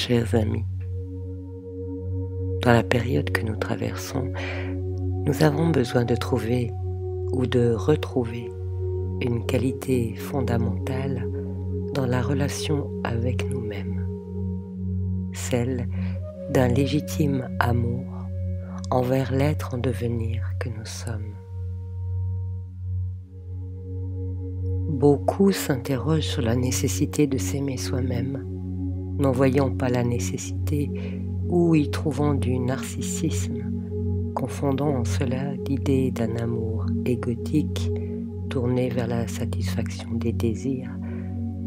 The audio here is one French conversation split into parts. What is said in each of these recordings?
chers amis. Dans la période que nous traversons, nous avons besoin de trouver ou de retrouver une qualité fondamentale dans la relation avec nous-mêmes, celle d'un légitime amour envers l'être en devenir que nous sommes. Beaucoup s'interrogent sur la nécessité de s'aimer soi-même, n'en voyant pas la nécessité ou y trouvant du narcissisme, confondant en cela l'idée d'un amour égotique tourné vers la satisfaction des désirs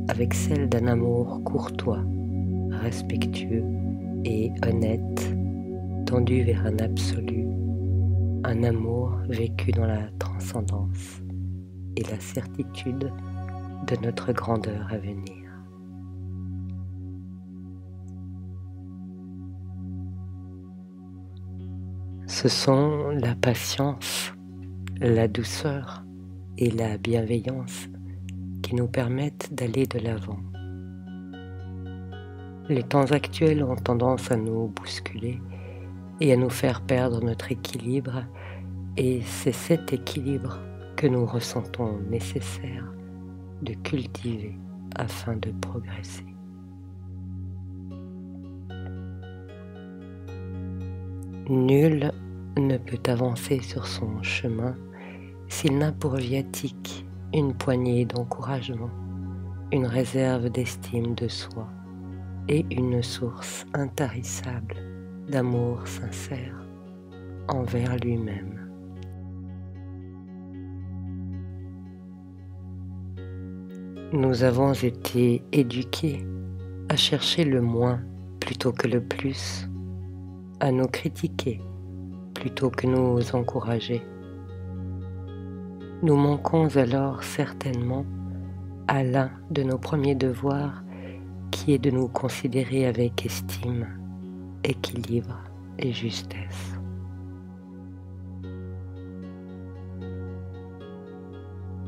avec celle d'un amour courtois, respectueux et honnête, tendu vers un absolu, un amour vécu dans la transcendance et la certitude de notre grandeur à venir. Ce sont la patience, la douceur et la bienveillance qui nous permettent d'aller de l'avant. Les temps actuels ont tendance à nous bousculer et à nous faire perdre notre équilibre, et c'est cet équilibre que nous ressentons nécessaire de cultiver afin de progresser. Nul ne peut avancer sur son chemin s'il n'a pour viatique une poignée d'encouragement, une réserve d'estime de soi et une source intarissable d'amour sincère envers lui-même. Nous avons été éduqués à chercher le moins plutôt que le plus, à nous critiquer plutôt que nous encourager. Nous manquons alors certainement à l'un de nos premiers devoirs qui est de nous considérer avec estime, équilibre et justesse.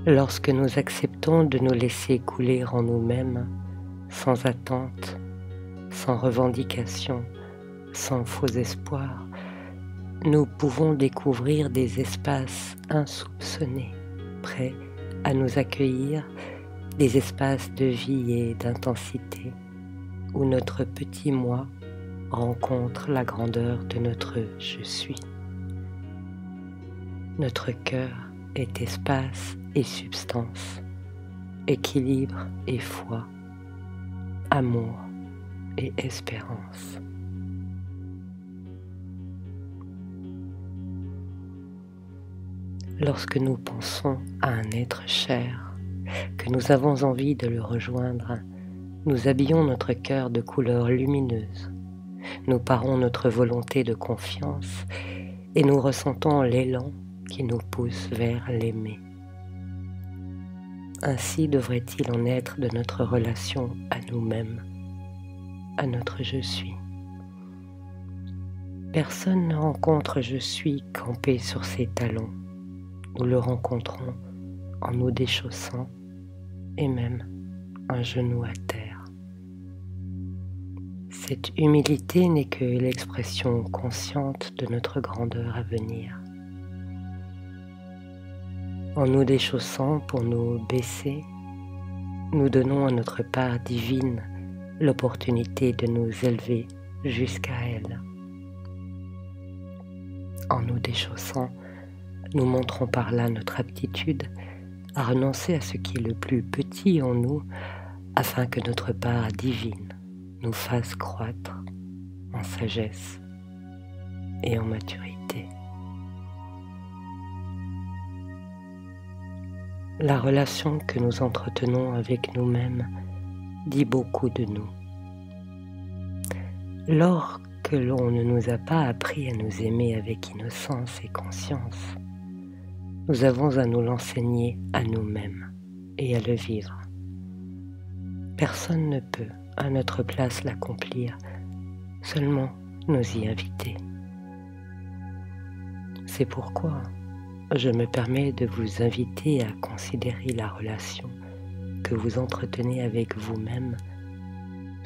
Lorsque nous acceptons de nous laisser couler en nous-mêmes, sans attente, sans revendication, sans faux espoirs, nous pouvons découvrir des espaces insoupçonnés, prêts à nous accueillir, des espaces de vie et d'intensité, où notre petit moi rencontre la grandeur de notre « je suis ». Notre cœur est espace et substance, équilibre et foi, amour et espérance. Lorsque nous pensons à un être cher, que nous avons envie de le rejoindre, nous habillons notre cœur de couleurs lumineuses, nous parons notre volonté de confiance et nous ressentons l'élan qui nous pousse vers l'aimer. Ainsi devrait-il en être de notre relation à nous-mêmes, à notre « je suis ». Personne ne rencontre « je suis » campé sur ses talons. Nous le rencontrons en nous déchaussant et même un genou à terre. Cette humilité n'est que l'expression consciente de notre grandeur à venir. En nous déchaussant pour nous baisser, nous donnons à notre part divine l'opportunité de nous élever jusqu'à elle. En nous déchaussant, nous montrons par là notre aptitude à renoncer à ce qui est le plus petit en nous afin que notre part divine nous fasse croître en sagesse et en maturité. La relation que nous entretenons avec nous-mêmes dit beaucoup de nous. Lorsque l'on ne nous a pas appris à nous aimer avec innocence et conscience, nous avons à nous l'enseigner à nous-mêmes et à le vivre. Personne ne peut, à notre place, l'accomplir, seulement nous y inviter. C'est pourquoi je me permets de vous inviter à considérer la relation que vous entretenez avec vous-même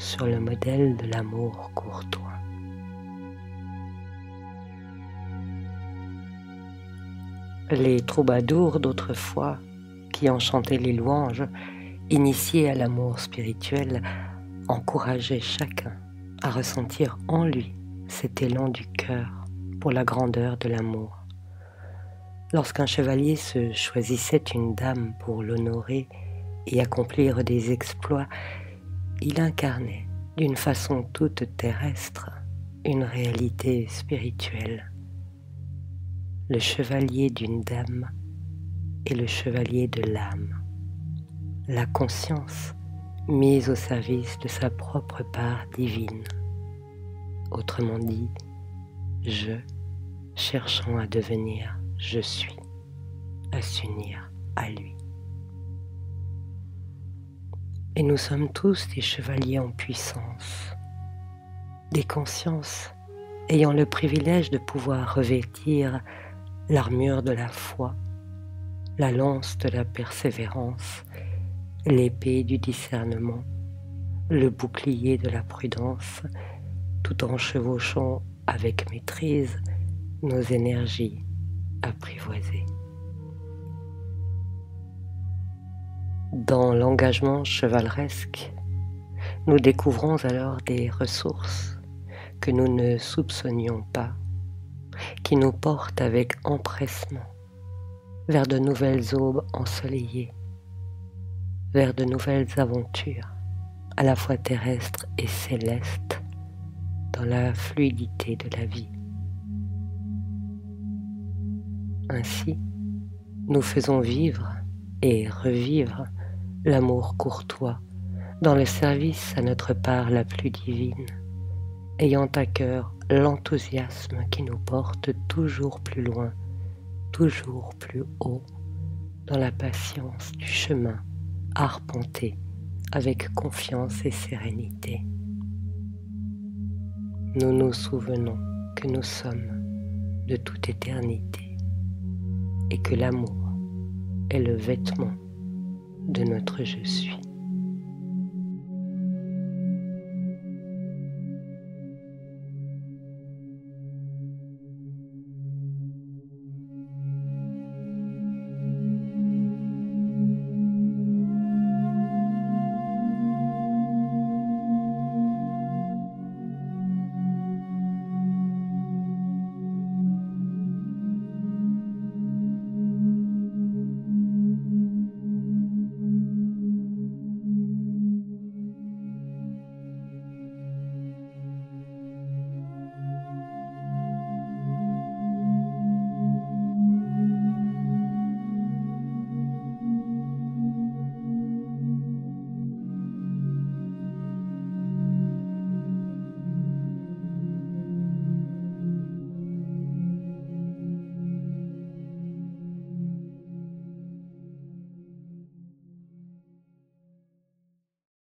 sur le modèle de l'amour courtois. Les troubadours d'autrefois, qui en chantaient les louanges, initiés à l'amour spirituel, encourageaient chacun à ressentir en lui cet élan du cœur pour la grandeur de l'amour. Lorsqu'un chevalier se choisissait une dame pour l'honorer et accomplir des exploits, il incarnait d'une façon toute terrestre une réalité spirituelle. Le chevalier d'une dame est le chevalier de l'âme, la conscience mise au service de sa propre part divine. Autrement dit, je cherchant à devenir je suis, à s'unir à lui. Et nous sommes tous des chevaliers en puissance, des consciences ayant le privilège de pouvoir revêtir l'armure de la foi, la lance de la persévérance, l'épée du discernement, le bouclier de la prudence, tout en chevauchant avec maîtrise nos énergies apprivoisées. Dans l'engagement chevaleresque, nous découvrons alors des ressources que nous ne soupçonnions pas, qui nous portent avec empressement vers de nouvelles aubes ensoleillées, vers de nouvelles aventures, à la fois terrestres et célestes, dans la fluidité de la vie. Ainsi, nous faisons vivre et revivre l'amour courtois dans le service à notre part la plus divine, ayant à cœur l'enthousiasme qui nous porte toujours plus loin, toujours plus haut, dans la patience du chemin arpenté avec confiance et sérénité. Nous nous souvenons que nous sommes de toute éternité et que l'amour est le vêtement de notre je suis.